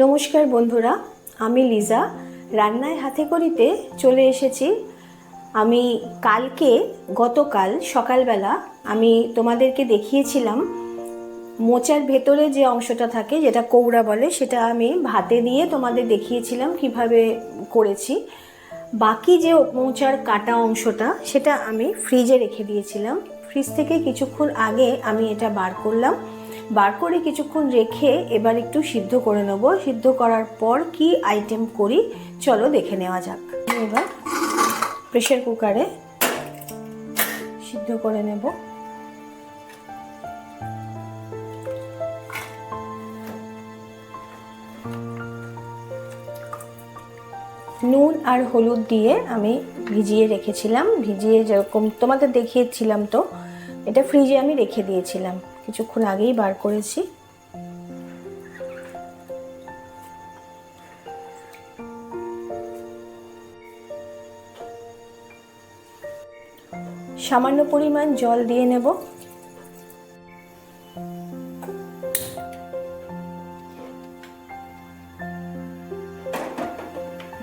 নমস্কার বন্ধুরা, আমি লিজা রান্নায় হাতে করিতে চলে এসেছি। আমি গতকাল সকালবেলা আমি তোমাদেরকে দেখিয়েছিলাম মোচার ভেতরে যে অংশটা থাকে, যেটা কৌড়া বলে, সেটা আমি ভাতে দিয়ে তোমাদের দেখিয়েছিলাম কিভাবে করেছি। বাকি যে মোচার কাটা অংশটা, সেটা আমি ফ্রিজে রেখে দিয়েছিলাম। ফ্রিজ থেকে কিছুক্ষণ আগে আমি এটা বার করলাম। বার করে কিছুক্ষণ রেখে এবার একটু সিদ্ধ করে নেব। সিদ্ধ করার পর কি আইটেম করি চলো দেখে নেওয়া যাক। এবার প্রেসার কুকারে সিদ্ধ করে নেব। নুন আর হলুদ দিয়ে আমি ভিজিয়ে রেখেছিলাম। ভিজিয়ে যেরকম তোমাদের দেখিয়েছিলাম, তো এটা ফ্রিজে আমি রেখে দিয়েছিলাম, কিছুক্ষণ আগেই বার করেছি। সামান্য পরিমাণ জল দিয়ে নেব।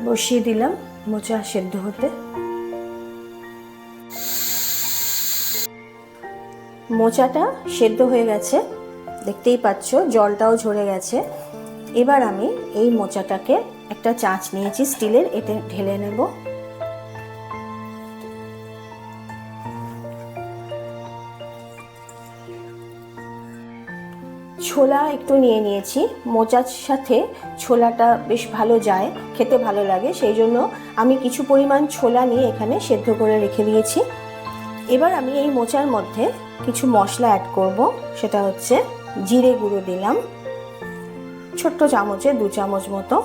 বসিয়ে দিলাম মোচা সেদ্ধ হতে। মোচাটা সেদ্ধ হয়ে গেছে, দেখতেই পাচ্ছ, জলটাও ঝরে গেছে। এবার আমি এই মোচাটাকে একটা চাঁচ নিয়েছি স্টিলের, এতে ঢেলে নেব। ছোলা একটু নিয়ে নিয়েছি, মোচার সাথে ছোলাটা বেশ ভালো যায়, খেতে ভালো লাগে, সেই জন্য আমি কিছু পরিমাণ ছোলা নিয়ে এখানে সেদ্ধ করে রেখে দিয়েছি। এবার আমি এই মোচার মধ্যে কিছু মশলা অ্যাড করব। সেটা হচ্ছে জিরে গুঁড়ো দিলাম ছোট্ট চামচে 2 চামচ মতো,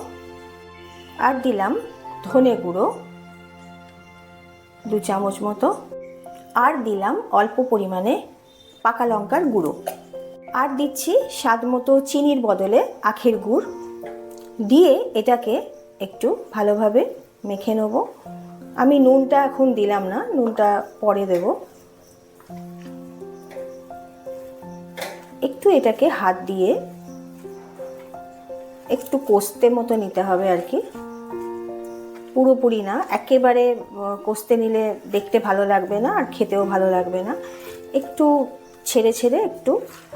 আর দিলাম ধনে গুঁড়ো 2 চামচ মতো, আর দিলাম অল্প পরিমাণে পাকা লঙ্কার গুঁড়ো, আর দিচ্ছি স্বাদ মতো চিনির বদলে আখের গুড় দিয়ে এটাকে একটু ভালোভাবে মেখে নেব। আমি নুনটা এখন দিলাম না, নুনটা পরে দেব। একটু এটাকে হাত দিয়ে একটু কষতে মতো নিতে হবে আর কি, পুরোপুরি না, একেবারে কষতে নিলে দেখতে ভালো লাগবে না আর খেতেও ভালো লাগবে না। একটু ছেড়ে ছেড়ে একটু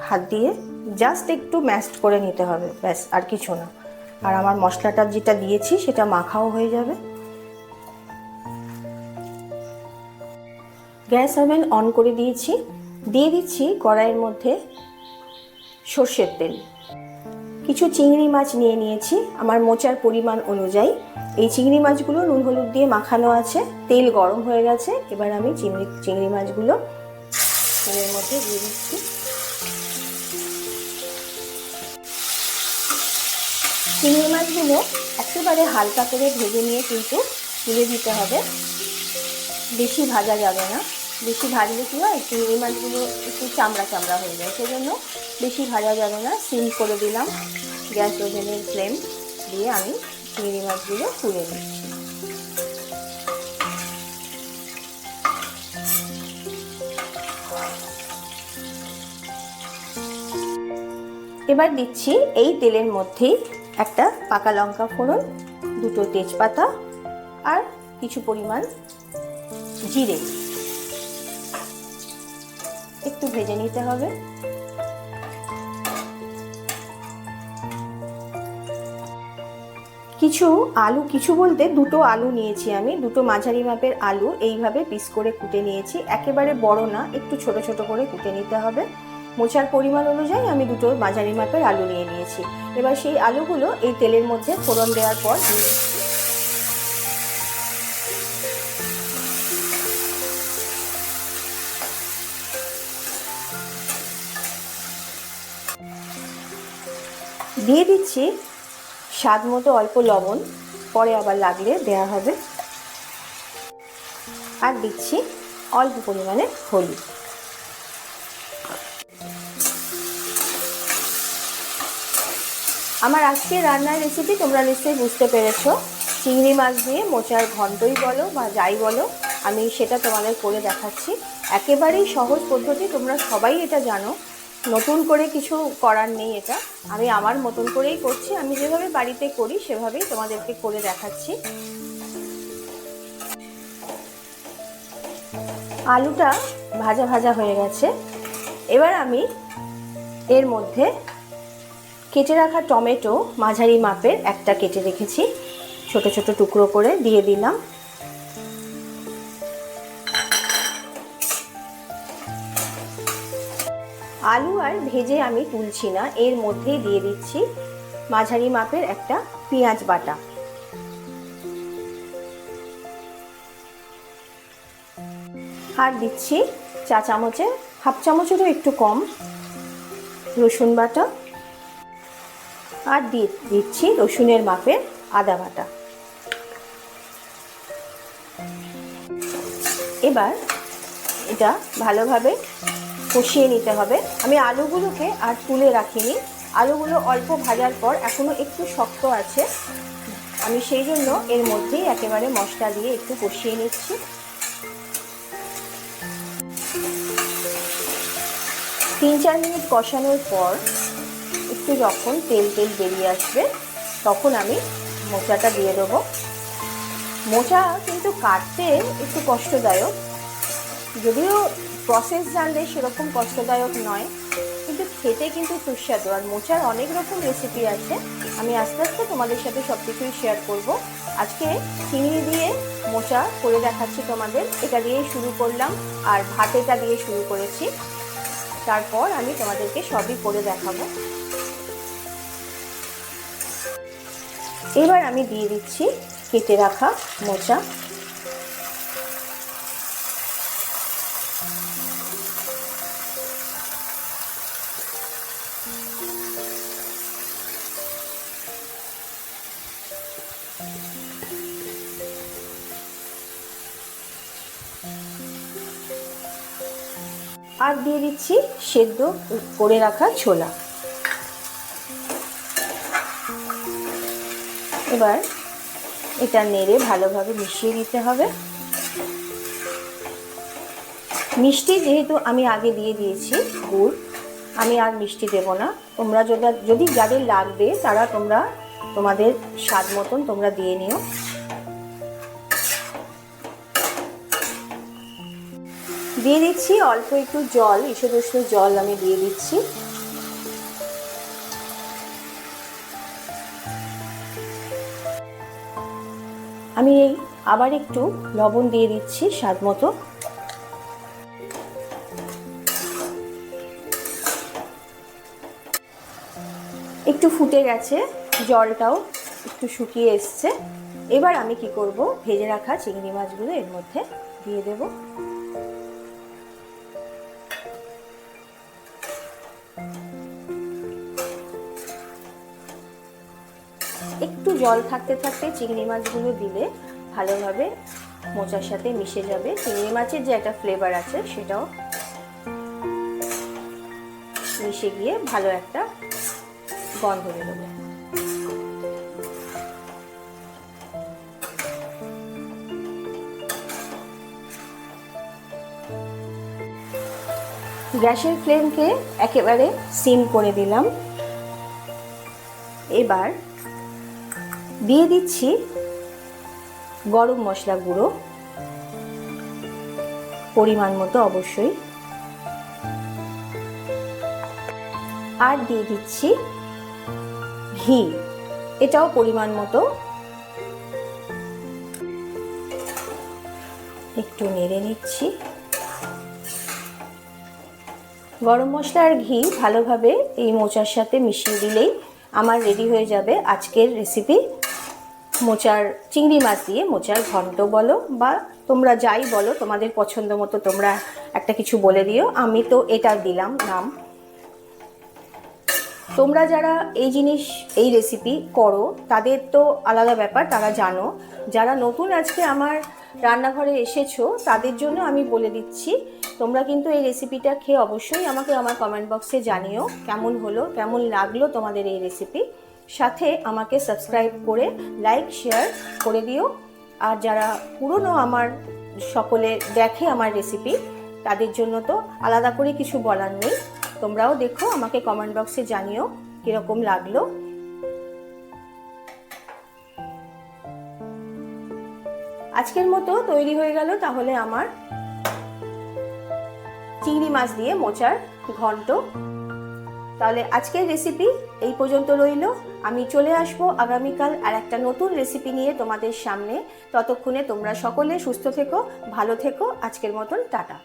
হাত দিয়ে জাস্ট একটু ম্যাশড করে নিতে হবে, ব্যাস, আর কিছু না। আর আমার মশলাটা যেটা দিয়েছি সেটা মাখাও হয়ে যাবে। গ্যাস ওভেন অন করে দিয়েছি। দিয়ে দিচ্ছি কড়াইয়ের মধ্যে সর্ষের তেল। কিছু চিংড়ি মাছ নিয়ে নিয়েছি আমার মোচার পরিমাণ অনুযায়ী। এই চিংড়ি মাছগুলো নুন হলুদ দিয়ে মাখানো আছে, তেল গরম হয়ে গেছে। এবার আমি চিংড়ি মাছগুলো তেলের মধ্যে দিয়ে দিচ্ছি। চিংড়ি মাছগুলো একেবারে হালকা করে ভেজে নিয়ে কিন্তু তুলে দিতে হবে, বেশি ভাজা যাবে না। বেশি ভাজলে কি হয়, চিংড়ি মাছগুলো একটু চামড়া চামড়া হয়ে যায়, সেজন্য বেশি ভাজা যাবে না। সিম করে দিলাম গ্যাস ওভেনের ফ্লেম দিয়ে, আমি চিংড়ি মাছগুলো তুলে নিচ্ছি। এবার দিচ্ছি এই তেলের মধ্যেই একটা পাকা লঙ্কা ফোড়ন, 2টো তেজপাতা আর কিছু পরিমাণ জিরে, একটু ভেজে নিতে হবে। কিছু বলতে 2টো আলু নিয়েছি আমি, 2টো মাঝারি মাপের আলু এইভাবে পিস করে কুটে নিয়েছি। একেবারে বড় না, একটু ছোট ছোট করে কুটে নিতে হবে। মোচার পরিমাণ অনুযায়ী আমি 2টো মাঝারি মাপের আলু নিয়ে নিয়েছি। এবার সেই আলুগুলো এই তেলের মধ্যে ফোড়ন দেওয়ার পর দিয়ে দিচ্ছি। দিয়ে দিচ্ছি স্বাদ মতো অল্প লবণ, পরে আবার লাগলে দেওয়া হবে। আর দিচ্ছি অল্প পরিমাণে হলুদ। আমার আজকের রান্নার রেসিপি তোমরা নিশ্চয়ই বুঝতে পেরেছো। চিংড়ি মাছ দিয়ে মোচার ঘন্টই বলো বা যাই বলো, আমি সেটা তোমাদের করে দেখাচ্ছি। একেবারেই সহজ পদ্ধতি, তোমরা সবাই এটা জানো, নতুন করে কিছু করার নেই, এটা আমি আমার মতন করেই করছি। আমি যেভাবে বাড়িতে করি সেভাবেই তোমাদেরকে করে দেখাচ্ছি। আলুটা ভাজা ভাজা হয়ে গেছে। এবার আমি এর মধ্যে কেটে রাখা টমেটো মাঝারি মাপের একটা কেটে রেখেছি, ছোট ছোট টুকরো করে দিয়ে দিলাম। আলু আর ভেজে আমি তুলছি না, এর মধ্যেই দিয়ে দিচ্ছি মাঝারি মাপের একটা পেঁয়াজ বাটা। আর দিচ্ছি চা চামচে, হাফ চামচেরও একটু কম রসুন বাটা। আর দিচ্ছি রসুনের মাপের আদা বাটা। এবার এটা ভালোভাবে কষিয়ে নিতে হবে। আমি আলুগুলোকে আর তুলে রাখিনি, আলুগুলো অল্প ভাজার পর এখনো একটু শক্ত আছে, আমি সেই জন্য এর মধ্যেই একেবারে মশলা দিয়ে একটু কষিয়ে নিচ্ছি। তিন চার মিনিট কষানোর পর একটু যখন তেল তেল বেরিয়ে আসবে তখন আমি মোচাটা দিয়ে দেবো। মোচা কিন্তু কাটতে একটু কষ্টদায়ক, যদিও প্রসেস জানলে সেরকম কষ্টদায়ক নয়, কিন্তু খেতে কিন্তু সুস্বাদু। আর মোচার অনেক রকম রেসিপি আছে, আমি আস্তে আস্তে তোমাদের সাথে সব কিছুই শেয়ার করব। আজকে চিংড়ি দিয়ে মোচা করে দেখাচ্ছি তোমাদের, এটা দিয়েই শুরু করলাম আর ভাতেটা দিয়ে শুরু করেছি, তারপর আমি তোমাদেরকে সবই করে দেখাবো। এবার আমি দিয়ে দিচ্ছি কেটে রাখা মোচা। আর দিয়ে দিচ্ছি সেদ্ধ করে রাখা ছোলা। এবার এটা নেড়ে ভালোভাবে মিশিয়ে দিতে হবে। মিষ্টি যেহেতু আমি আগে দিয়ে দিয়েছি গুড়, আমি আর মিষ্টি দেব না। তোমরা যদি যাদের লাগবে তারা তোমাদের স্বাদ মতন তোমরা দিয়ে নিও। দিয়ে দিচ্ছি অল্প একটু জল, ঈষদ উষ্ণ জল আমি দিয়ে দিচ্ছি। আমি আবার একটু লবণ দিয়ে দিচ্ছি স্বাদ মতো। একটু ফুটে গেছে, জলটাও একটু শুকিয়ে এসছে। এবার আমি কি করব, ভেজে রাখা চিংড়ি মাছগুলো এর মধ্যে দিয়ে দেব। একটু জল থাকতে থাকতে চিংড়ি মাছগুলো দিলে ভালোভাবে মোচার সাথে মিশে যাবে। চিংড়ি মাছের যে একটা ফ্লেভার আছে সেটাও মিশে গিয়ে ভালো একটা গন্ধ বেরোবে। গ্যাসের ফ্লেমকে একেবারে সিম করে দিলাম। এবার দিয়ে দিচ্ছি গরম মশলা গুঁড়ো, পরিমাণ মতো অবশ্যই। আর দিয়ে দিচ্ছি ঘি, এটাও পরিমাণ মতো। একটু নেড়ে নিচ্ছি। গরম মশলা আর ঘি ভালোভাবে এই মোচার সাথে মিশিয়ে দিলেই আমার রেডি হয়ে যাবে আজকের রেসিপি, মোচার চিংড়ি মাছ দিয়ে মোচার ঘন্ট বলো বা তোমরা যাই বলো, তোমাদের পছন্দ মতো তোমরা একটা কিছু বলে দিও। আমি তো এটা দিলাম নাম। তোমরা যারা এই রেসিপি করো তাদের তো আলাদা ব্যাপার, তারা জানো। যারা নতুন আজকে আমার রান্নাঘরে এসেছো তাদের জন্য আমি বলে দিচ্ছি, তোমরা কিন্তু এই রেসিপিটা খেয়ে অবশ্যই আমাকে আমার কমেন্ট বক্সে জানিও কেমন হলো, কেমন লাগলো তোমাদের এই রেসিপি। সাথে আমাকে সাবস্ক্রাইব করে লাইক শেয়ার করে দিও। আর যারা পুরনো আমার সকলে দেখে আমার রেসিপি, তাদের জন্য তো আলাদা করে কিছু বলার নেই। তোমরাও দেখো, আমাকে কমেন্ট বক্সে জানিও কিরকম লাগলো। আজকের মতো তৈরি হয়ে গেল তাহলে আমার চিংড়ি মাছ দিয়ে মোচার ঘন্ট। তাহলে আজকের রেসিপি এই পর্যন্ত রইল। আমি চলে আসবো আগামীকাল আর একটা নতুন রেসিপি নিয়ে তোমাদের সামনে। ততক্ষণে তোমরা সকলে সুস্থ থেকো, ভালো থেকো। আজকের মতন টাটা।